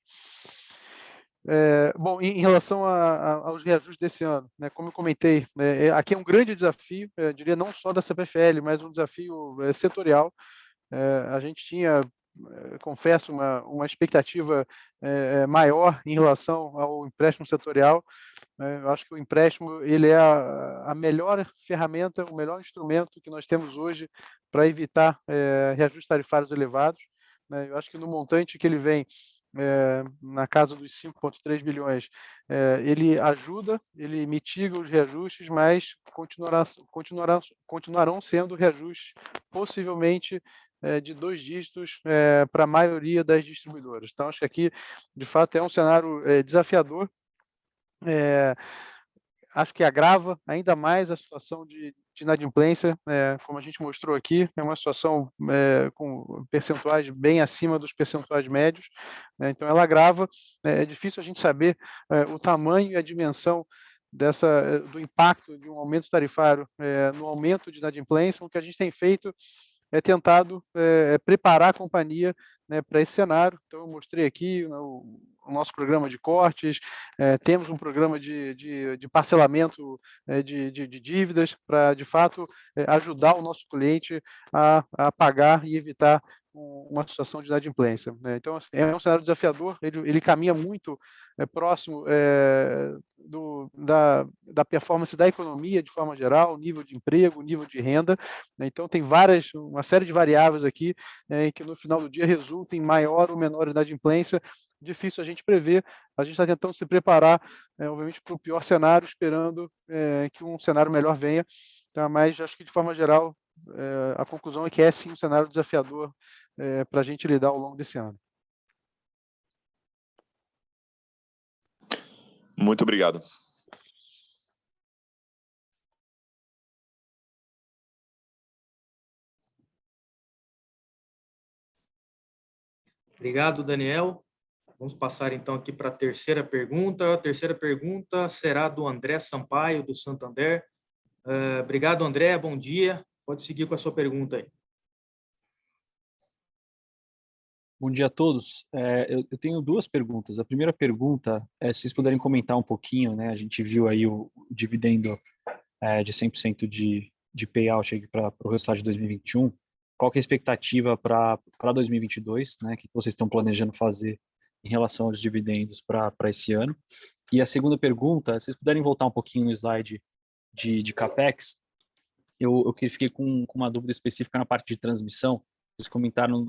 Bom, em relação aos reajustes desse ano, né, como eu comentei, aqui é um grande desafio, diria não só da CPFL, mas um desafio setorial. A gente tinha, confesso, uma expectativa maior em relação ao empréstimo setorial. Eu acho que o empréstimo ele é a melhor ferramenta, o melhor instrumento que nós temos hoje para evitar reajustes tarifários elevados, né? Eu acho que no montante que ele vem, na casa dos 5,3 bilhões, ele ajuda, ele mitiga os reajustes, mas continuarão sendo reajustes possivelmente de 2 dígitos para a maioria das distribuidoras. Então, acho que aqui, de fato, é um cenário desafiador. Acho que agrava ainda mais a situação de inadimplência, como a gente mostrou aqui, é uma situação com percentuais bem acima dos percentuais médios, né? Então ela agrava, é difícil a gente saber o tamanho e a dimensão do impacto de um aumento tarifário no aumento de inadimplência. O que a gente tem feito é tentado preparar a companhia, né, para esse cenário. Então, eu mostrei aqui, né, o nosso programa de cortes, temos um programa de parcelamento de dívidas para, de fato, ajudar o nosso cliente a pagar e evitar uma situação de inadimplência, né? Então, assim, é um cenário desafiador, ele caminha muito próximo da performance da economia de forma geral, nível de emprego, nível de renda, né? Então, tem uma série de variáveis aqui que no final do dia resultam em maior ou menor inadimplência. Difícil a gente prever, a gente está tentando se preparar, obviamente, para o pior cenário, esperando que um cenário melhor venha, tá? Mas acho que, de forma geral, a conclusão é que é sim um cenário desafiador para a gente lidar ao longo desse ano. Muito obrigado. Obrigado, Daniel. Vamos passar então aqui para a terceira pergunta. A terceira pergunta será do André Sampaio, do Santander. Obrigado, André. Bom dia. Pode seguir com a sua pergunta aí. Bom dia a todos. Eu tenho 2 perguntas. A primeira pergunta é se vocês puderem comentar um pouquinho, né? A gente viu aí o dividendo de 100% de payout para o resultado de 2021. Qual que é a expectativa para 2022, né? O que vocês estão planejando fazer em relação aos dividendos para esse ano? E a segunda pergunta, se vocês puderem voltar um pouquinho no slide de CAPEX, eu fiquei com uma dúvida específica na parte de transmissão. Vocês comentaram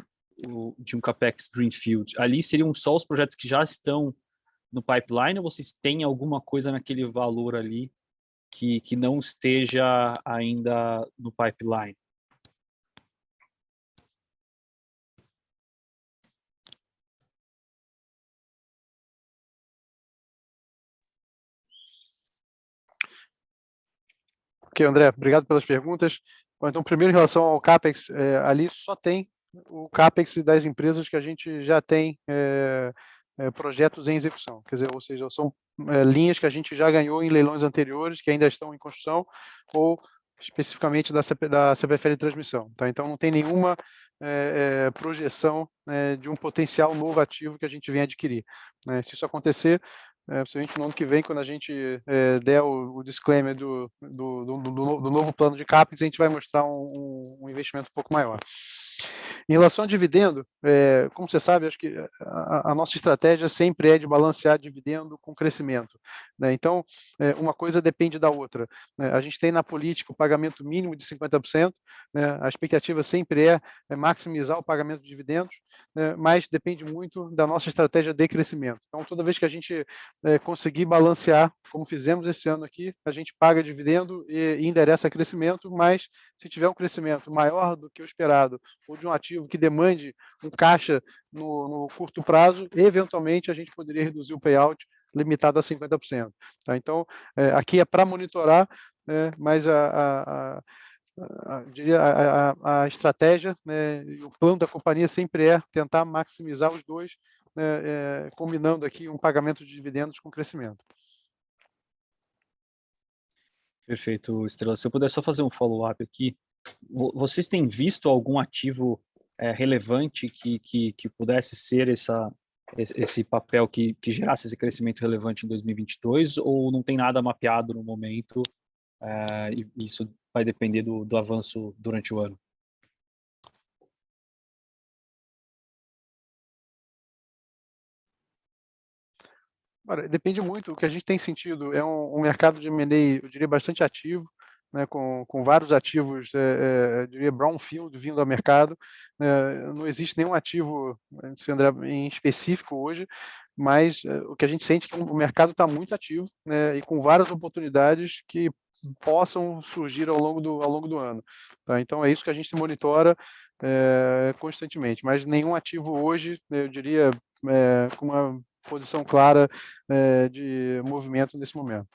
de um CAPEX Greenfield. Ali seriam só os projetos que já estão no pipeline, ou vocês têm alguma coisa naquele valor ali que não esteja ainda no pipeline? Ok, André, obrigado pelas perguntas. Bom, então, primeiro, em relação ao CAPEX, ali só tem o CAPEX das empresas que a gente já tem projetos em execução, quer dizer, ou seja, são linhas que a gente já ganhou em leilões anteriores, que ainda estão em construção, ou especificamente da CPFL Transmissão, tá? Então, não tem nenhuma projeção de um potencial novo ativo que a gente venha adquirir, né? Se isso acontecer, principalmente no ano que vem, quando a gente der o disclaimer do novo plano de CAPEX, a gente vai mostrar um investimento um pouco maior. Em relação ao dividendo, como você sabe, acho que a nossa estratégia sempre é de balancear dividendo com crescimento, né? Então, uma coisa depende da outra, né? A gente tem na política o pagamento mínimo de 50%, né? A expectativa sempre é maximizar o pagamento de dividendos, né? Mas depende muito da nossa estratégia de crescimento. Então, toda vez que a gente conseguir balancear, como fizemos esse ano aqui, a gente paga dividendo e endereça crescimento, mas se tiver um crescimento maior do que o esperado, ou de um ativo que demande um caixa no curto prazo, eventualmente a gente poderia reduzir o payout limitado a 50%. Tá? Então, aqui é para monitorar, mas a estratégia, né, o plano da companhia sempre é tentar maximizar os dois, combinando aqui um pagamento de dividendos com crescimento. Perfeito, Estrela. Se eu puder só fazer um follow-up aqui, vocês têm visto algum ativo relevante que pudesse ser esse papel que gerasse esse crescimento relevante em 2022, ou não tem nada mapeado no momento, e isso vai depender do avanço durante o ano? Depende muito. O que a gente tem sentido é um mercado de M&A, eu diria, bastante ativo, né, com vários ativos, eu diria, brownfield vindo ao mercado. Não existe nenhum ativo, André, em específico hoje, mas o que a gente sente é que o mercado está muito ativo, né, e com várias oportunidades que possam surgir ao longo do ano. Tá? Então, é isso que a gente monitora. constantemente, mas nenhum ativo hoje, eu diria, com uma posição clara de movimento nesse momento.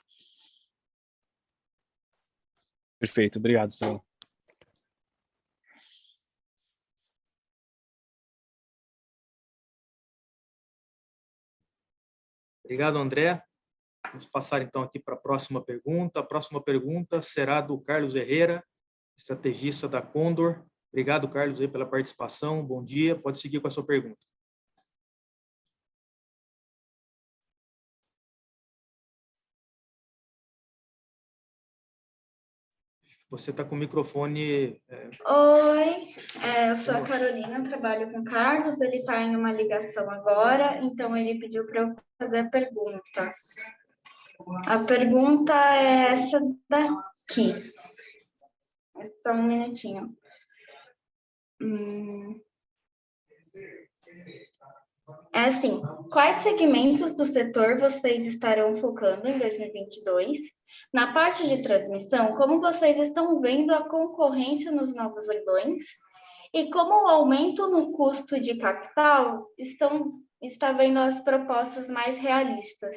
Perfeito, obrigado, Estrela. Obrigado, André. Vamos passar, então, aqui para a próxima pergunta. A próxima pergunta será do Carlos Herrera, estrategista da Condor. Obrigado, Carlos, aí, pela participação. Bom dia. Pode seguir com a sua pergunta. Você está com o microfone... Oi, eu sou a Carolina, trabalho com o Carlos, ele está em uma ligação agora, então ele pediu para eu fazer a pergunta. A pergunta é essa daqui. Só um minutinho. É assim, quais segmentos do setor vocês estarão focando em 2022? Na parte de transmissão, como vocês estão vendo a concorrência nos novos leilões? E como o aumento no custo de capital está vendo as propostas mais realistas?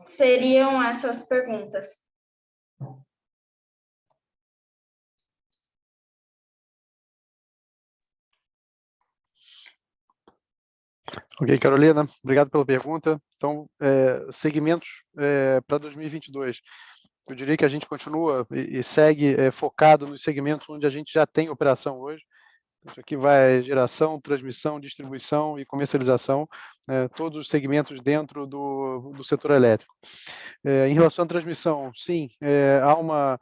Seriam essas perguntas. Ok, Carolina, obrigado pela pergunta. Então, segmentos para 2022. Eu diria que a gente continua e segue focado nos segmentos onde a gente já tem operação hoje. Isso aqui vai geração, transmissão, distribuição e comercialização, todos os segmentos dentro do setor elétrico. Em relação à transmissão, sim, há uma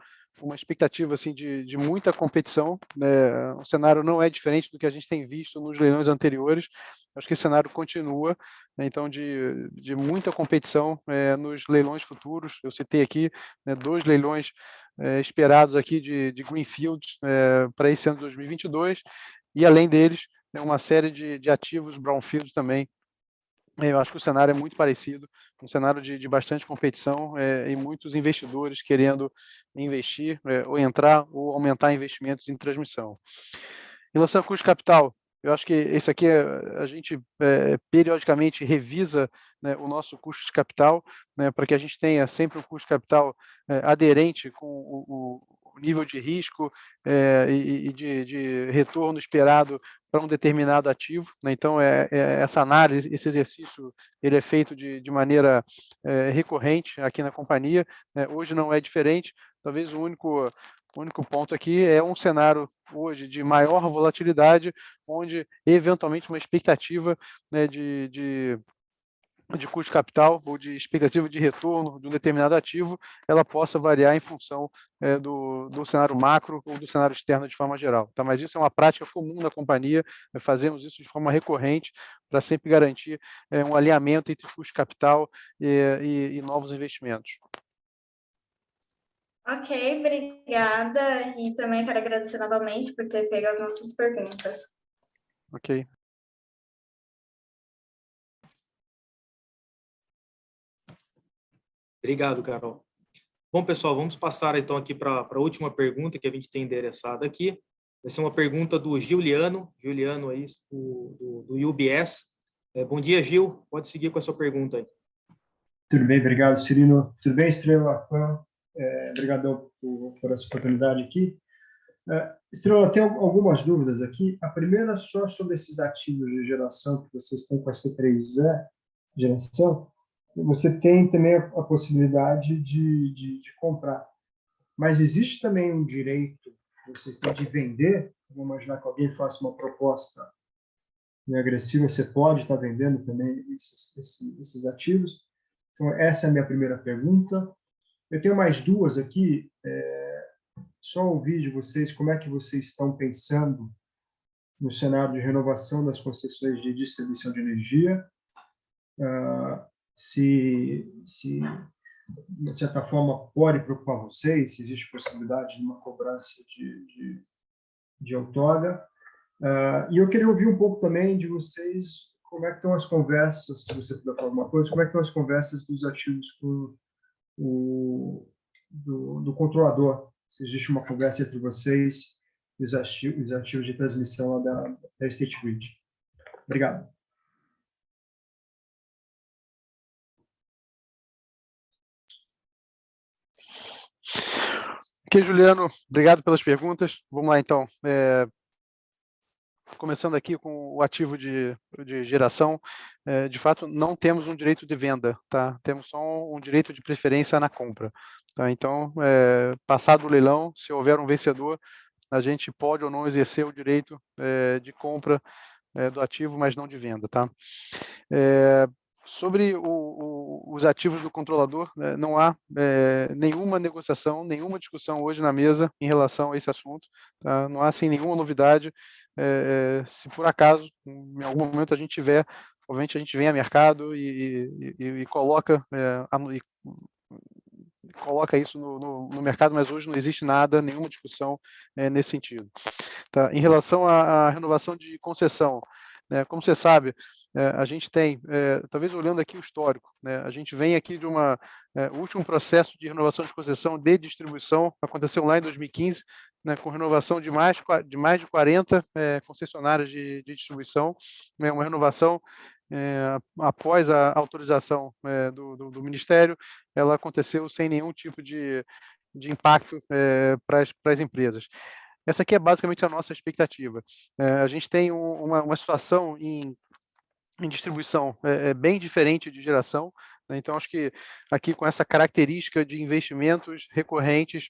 expectativa assim, de muita competição. O cenário não é diferente do que a gente tem visto nos leilões anteriores. Acho que esse cenário continua, então, de muita competição nos leilões futuros. Eu citei aqui 2 leilões esperados aqui de Greenfields para esse ano de 2022, e além deles, uma série de ativos Brownfields também. Eu acho que o cenário é muito parecido, um cenário de bastante competição e muitos investidores querendo investir ou entrar ou aumentar investimentos em transmissão. Em relação ao custo de capital, eu acho que esse aqui a gente periodicamente revisa o nosso custo de capital, para que a gente tenha sempre um custo de capital aderente com o nível de risco e de retorno esperado para um determinado ativo. Então, essa análise, esse exercício, ele é feito de maneira recorrente aqui na companhia. Hoje não é diferente. Talvez o único ponto aqui é um cenário hoje de maior volatilidade, onde eventualmente uma expectativa de custo de capital ou de expectativa de retorno de um determinado ativo, ela possa variar em função do cenário macro ou do cenário externo de forma geral. Tá? Mas isso é uma prática comum da companhia, fazemos isso de forma recorrente para sempre garantir um alinhamento entre custo de capital e novos investimentos. Ok, obrigada. E também quero agradecer novamente por ter pego as nossas perguntas. Ok. Obrigado, Carol. Bom, pessoal, vamos passar então aqui para a última pergunta que a gente tem endereçada aqui. Vai ser uma pergunta do Giuliano aí, do UBS. Bom dia, Gil. Pode seguir com a sua pergunta aí. Tudo bem, obrigado, Cirino. Tudo bem, Estrela? Obrigado por essa oportunidade aqui. Estrela, tem algumas dúvidas aqui. A primeira só sobre esses ativos de geração que vocês têm com a C3E geração. Você tem também a possibilidade de comprar. Mas existe também um direito que vocês têm de vender? Vamos imaginar que alguém faça uma proposta agressiva, você pode estar vendendo também esses ativos. Então, essa é a minha primeira pergunta. Eu tenho mais duas aqui. Só ouvir de vocês como é que vocês estão pensando no cenário de renovação das concessões de distribuição de energia. Se de certa forma, pode preocupar vocês, se existe possibilidade de uma cobrança de outorga. E eu queria ouvir um pouco também de vocês, como é que estão as conversas, se você puder falar alguma coisa, como é que estão as conversas dos ativos com do controlador, se existe uma conversa entre vocês e os ativos de transmissão lá da State Grid. Obrigado. Ok, Juliano, obrigado pelas perguntas. Vamos lá, então. Começando aqui com o ativo de geração, de fato, não temos um direito de venda, tá? Temos só um direito de preferência na compra. Tá? Então, passado o leilão, se houver um vencedor, a gente pode ou não exercer o direito de compra do ativo, mas não de venda, tá? Sobre os ativos do controlador, não há nenhuma negociação, nenhuma discussão hoje na mesa em relação a esse assunto, tá? Não há, assim, nenhuma novidade. Se por acaso, em algum momento a gente tiver, obviamente a gente vem a mercado e coloca, coloca isso no mercado, mas hoje não existe nada, nenhuma discussão nesse sentido. Tá? Em relação à renovação de concessão, né, como você sabe, a gente tem, talvez olhando aqui o histórico, né, a gente vem aqui de o último processo de renovação de concessão de distribuição, aconteceu lá em 2015, né, com renovação de mais de 40 concessionárias de distribuição, né, uma renovação após a autorização do Ministério, ela aconteceu sem nenhum tipo de impacto para as empresas. Essa aqui é basicamente a nossa expectativa. A gente tem uma situação em distribuição bem diferente de geração, né? Então, acho que aqui com essa característica de investimentos recorrentes,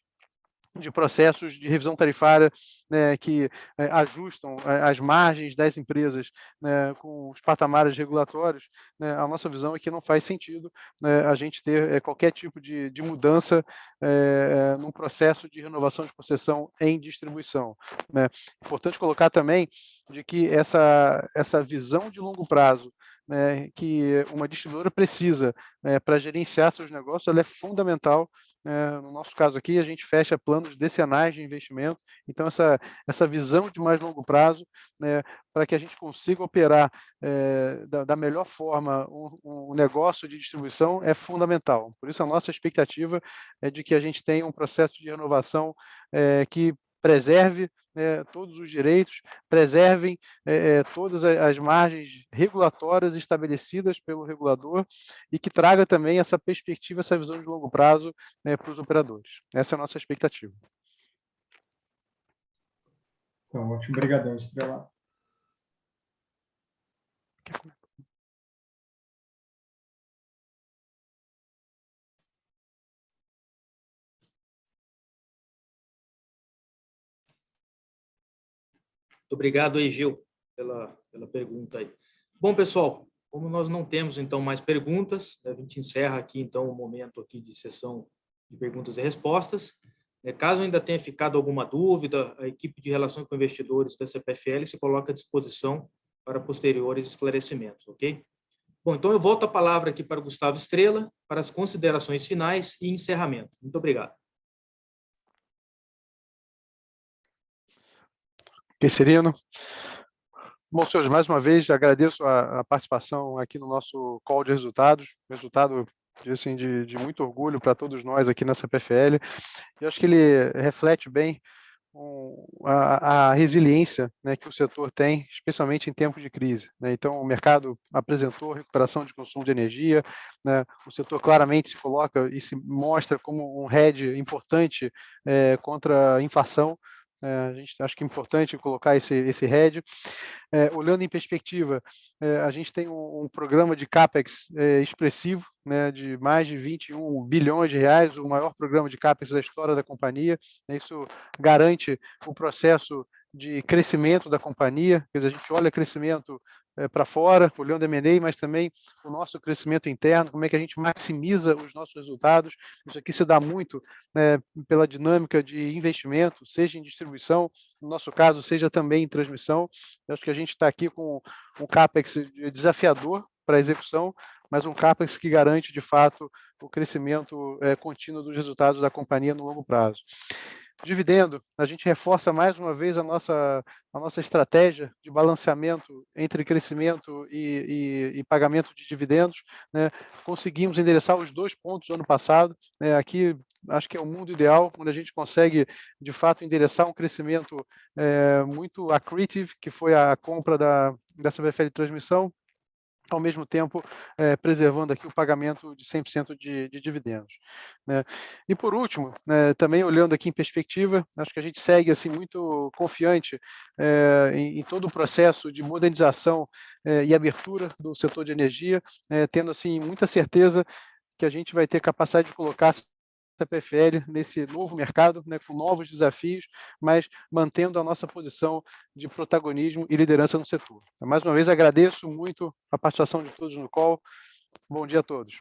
de processos de revisão tarifária, né, que ajustam as margens das empresas, né, com os patamares regulatórios, né, a nossa visão é que não faz sentido, né, a gente ter qualquer tipo de mudança num processo de renovação de concessão em distribuição, né. Importante colocar também de que essa visão de longo prazo, né, que uma distribuidora precisa para gerenciar seus negócios, ela é fundamental. No nosso caso aqui, a gente fecha planos decenais de investimento, então essa visão de mais longo prazo, né, para que a gente consiga operar da melhor forma um negócio de distribuição é fundamental. Por isso, a nossa expectativa é de que a gente tenha um processo de renovação que preserve todos os direitos, preservem todas as margens regulatórias estabelecidas pelo regulador e que traga também essa perspectiva, essa visão de longo prazo para os operadores. Essa é a nossa expectativa. Então, ótimo. Obrigadão, Estrela. Muito obrigado aí, Gil, pela pergunta aí. Bom, pessoal, como nós não temos, então, mais perguntas, a gente encerra aqui, então, o momento aqui de sessão de perguntas e respostas. Caso ainda tenha ficado alguma dúvida, a equipe de relações com investidores da CPFL se coloca à disposição para posteriores esclarecimentos, ok? Bom, então eu volto a palavra aqui para o Gustavo Estrela, para as considerações finais e encerramento. Muito obrigado. Serino. Bom, senhores, mais uma vez agradeço a participação aqui no nosso call de resultados, resultado assim, de muito orgulho para todos nós aqui na CPFL. Eu acho que ele reflete bem a resiliência, né, que o setor tem, especialmente em tempos de crise, né? Então, o mercado apresentou recuperação de consumo de energia, né? O setor claramente se coloca e se mostra como um hedge importante contra a inflação. A gente acha que é importante colocar esse hedge. Olhando em perspectiva, a gente tem um programa de CAPEX expressivo, né, de mais de 21 bilhões de reais, o maior programa de CAPEX da história da companhia. Isso garante o processo de crescimento da companhia. Quer dizer, a gente olha crescimento para fora, olhando M&A, mas também o nosso crescimento interno, como é que a gente maximiza os nossos resultados. Isso aqui se dá muito pela dinâmica de investimento, seja em distribuição, no nosso caso, seja também em transmissão. Eu acho que a gente está aqui com um CAPEX desafiador para a execução, mas um CAPEX que garante, de fato, o crescimento contínuo dos resultados da companhia no longo prazo. Dividendo, a gente reforça mais uma vez a nossa estratégia de balanceamento entre crescimento e pagamento de dividendos, né? Conseguimos endereçar os 2 pontos do ano passado, né? Aqui acho que é o mundo ideal, onde a gente consegue, de fato, endereçar um crescimento muito accretive, que foi a compra da CPFL Transmissão, ao mesmo tempo preservando aqui o pagamento de 100% de dividendos, né? E por último, né, também olhando aqui em perspectiva, acho que a gente segue assim muito confiante em todo o processo de modernização e abertura do setor de energia, tendo assim muita certeza que a gente vai ter capacidade de colocar a CPFL nesse novo mercado, né, com novos desafios, mas mantendo a nossa posição de protagonismo e liderança no setor. Mais uma vez, agradeço muito a participação de todos no call. Bom dia a todos.